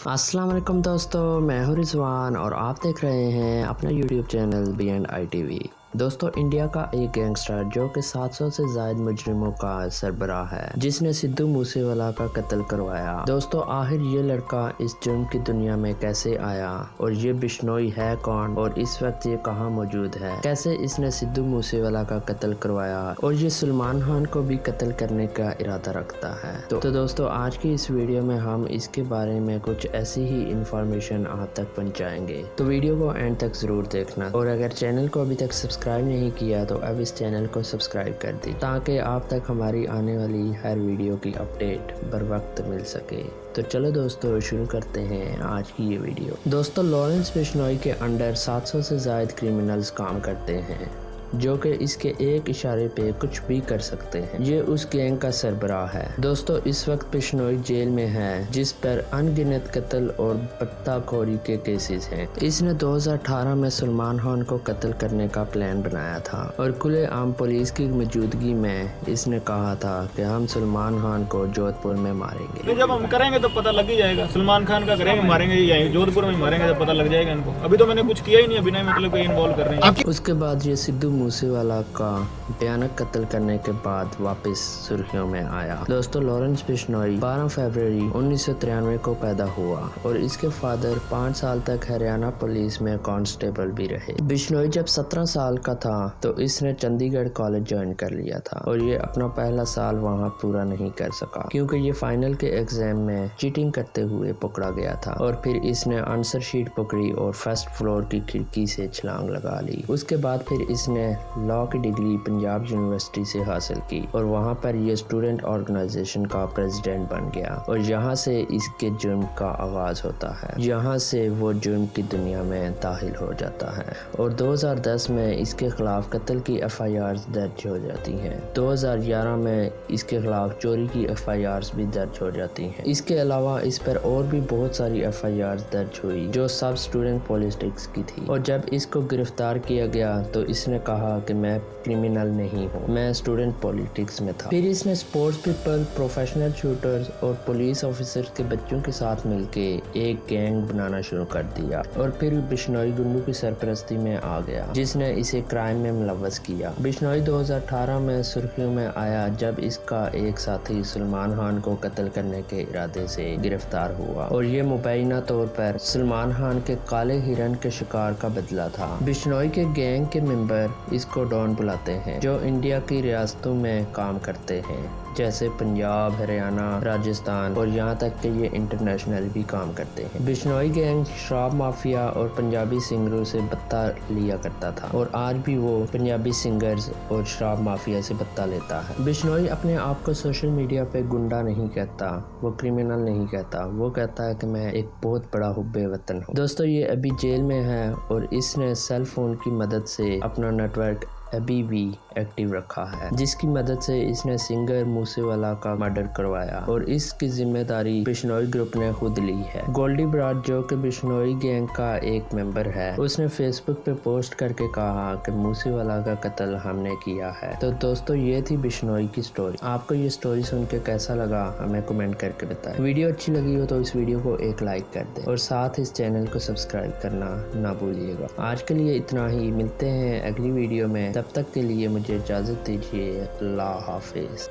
अस्सलाम वालेकुम दोस्तों, मैं हूं रिजवान और आप देख रहे हैं अपना यूट्यूब चैनल BNI TV। दोस्तों, इंडिया का एक गैंगस्टर जो कि 700 से ज़ायद मुजरिमों का सरबराह है, जिसने सिद्धू मूसेवाला का कत्ल करवाया। दोस्तों, आखिर ये लड़का इस जुर्म की दुनिया में कैसे आया और ये बिश्नोई है कौन और इस वक्त ये कहाँ मौजूद है, कैसे इसने सिद्धू मूसेवाला का कत्ल करवाया और ये सलमान खान को भी कत्ल करने का इरादा रखता है। तो दोस्तों, आज की इस वीडियो में हम इसके बारे में कुछ ऐसी ही इंफॉर्मेशन आप तक पहुँचाएंगे, तो वीडियो को एंड तक ज़रूर देखना। और अगर चैनल को अभी तक सब्सक्राइब नहीं किया तो अब इस चैनल को सब्सक्राइब कर दी, ताकि आप तक हमारी आने वाली हर वीडियो की अपडेट बर वक्त मिल सके। तो चलो दोस्तों, शुरू करते हैं आज की ये वीडियो। दोस्तों, लॉरेंस बिश्नोई के अंडर 700 से ज़ायद क्रिमिनल्स काम करते हैं, जो कि इसके एक इशारे पे कुछ भी कर सकते हैं। ये उस गैंग का सरबराह है। दोस्तों, इस वक्त बिश्नोई जेल में है, जिस पर अनगिनत कत्ल और पत्ताखोरी के केसेस हैं। इसने 2018 में सलमान खान को कत्ल करने का प्लान बनाया था और खुलेआम पुलिस की मौजूदगी में इसने कहा था कि हम सलमान खान को जोधपुर में मारेंगे। जब हम करेंगे तो पता लग ही जाएगा। सलमान खान का करेंगे, मारेंगे यहीं जोधपुर में मारेंगे, तो पता लग जाएगा इनको। अभी तो मैंने कुछ किया ही नहीं, बिना मतलब के इन्वॉल्व कर रहे हैं। उसके बाद ये सिद्धू मूसेवाला का भयानक कत्ल करने के बाद वापस सुर्खियों में आया। दोस्तों, लॉरेंस बिश्नोई 12 फरवरी 1993 को पैदा हुआ और इसके फादर 5 साल तक हरियाणा पुलिस में कांस्टेबल भी रहे। बिश्नोई जब 17 साल का था तो इसने चंडीगढ़ कॉलेज ज्वाइन कर लिया था और ये अपना पहला साल वहाँ पूरा नहीं कर सका, क्योंकि ये फाइनल के एग्जाम में चीटिंग करते हुए पकड़ा गया था। और फिर इसने आंसर शीट पकड़ी और फर्स्ट फ्लोर की खिड़की से छलांग लगा ली। उसके बाद फिर इसने लॉ की डिग्री पंजाब यूनिवर्सिटी से हासिल की और वहाँ पर ये स्टूडेंट ऑर्गेनाइजेशन का प्रेसिडेंट बन गया और यहाँ से इसके जुर्म का आगाज होता है। यहाँ से वो जुर्म की दुनिया में दाखिल हो जाता है और 2010 में इसके खिलाफ कत्ल की FIR दर्ज हो जाती हैं। 2011 में इसके खिलाफ चोरी की FIR भी दर्ज हो जाती हैं। इसके अलावा इस पर और भी बहुत सारी FIR दर्ज हुई जो सब स्टूडेंट पॉलिटिक्स की थी। और जब इसको गिरफ्तार किया गया तो इसने कहा कि मैं क्रिमिनल नहीं हूँ, मैं स्टूडेंट पॉलिटिक्स में था। फिर इसने स्पोर्ट्स पीपल, प्रोफेशनल शूटर्स और पुलिस ऑफिसर्स के बच्चों के साथ मिलके एक गैंग बनाना शुरू कर दिया और फिर बिश्नोई गुंडू की सरपरस्ती में आ गया, जिसने इसे क्राइम में मुलव्वस किया। बिश्नोई 2018 में सुर्खियों में आया जब इसका एक साथी सलमान खान को कत्ल करने के इरादे से गिरफ्तार हुआ और ये मुबैना तौर पर सलमान खान के काले हिरन के शिकार का बदला था। बिश्नोई के गैंग के मेंबर इसको डॉन बुलाते हैं, जो इंडिया की रियासतों में काम करते हैं, जैसे पंजाब, हरियाणा, राजस्थान और यहाँ तक कि ये इंटरनेशनल भी काम करते हैं। बिश्नोई गैंग शराब माफिया और पंजाबी सिंगरों से बत्ता लिया करता था और आज भी वो पंजाबी सिंगर्स और शराब माफिया से बत्ता लेता है। बिश्नोई अपने आप को सोशल मीडिया पे गुंडा नहीं कहता, वो क्रिमिनल नहीं कहता, वो कहता है कि मैं एक बहुत बड़ा हुब्बे वतन हूँ। दोस्तों, ये अभी जेल में है और इसने सेल फोन की मदद से अपना नेटवर्क अभी भी एक्टिव रखा है, जिसकी मदद से इसने सिंगर मूसेवाला का मर्डर करवाया और इसकी जिम्मेदारी बिश्नोई ग्रुप ने खुद ली है। गोल्डी ब्राड, जो कि बिश्नोई गैंग का एक मेंबर है, उसने फेसबुक पे पोस्ट करके कहा कि मूसेवाला का कत्ल हमने किया है। तो दोस्तों, ये थी बिश्नोई की स्टोरी। आपको ये स्टोरी सुन के कैसा लगा हमें कमेंट करके बताएं। वीडियो अच्छी लगी हो तो इस वीडियो को एक लाइक कर दें और साथ इस चैनल को सब्सक्राइब करना ना भूलिएगा। आज के लिए इतना ही, मिलते हैं अगली वीडियो में। तब तक के लिए मुझे इजाज़त दीजिए। अल्लाह हाफिज़।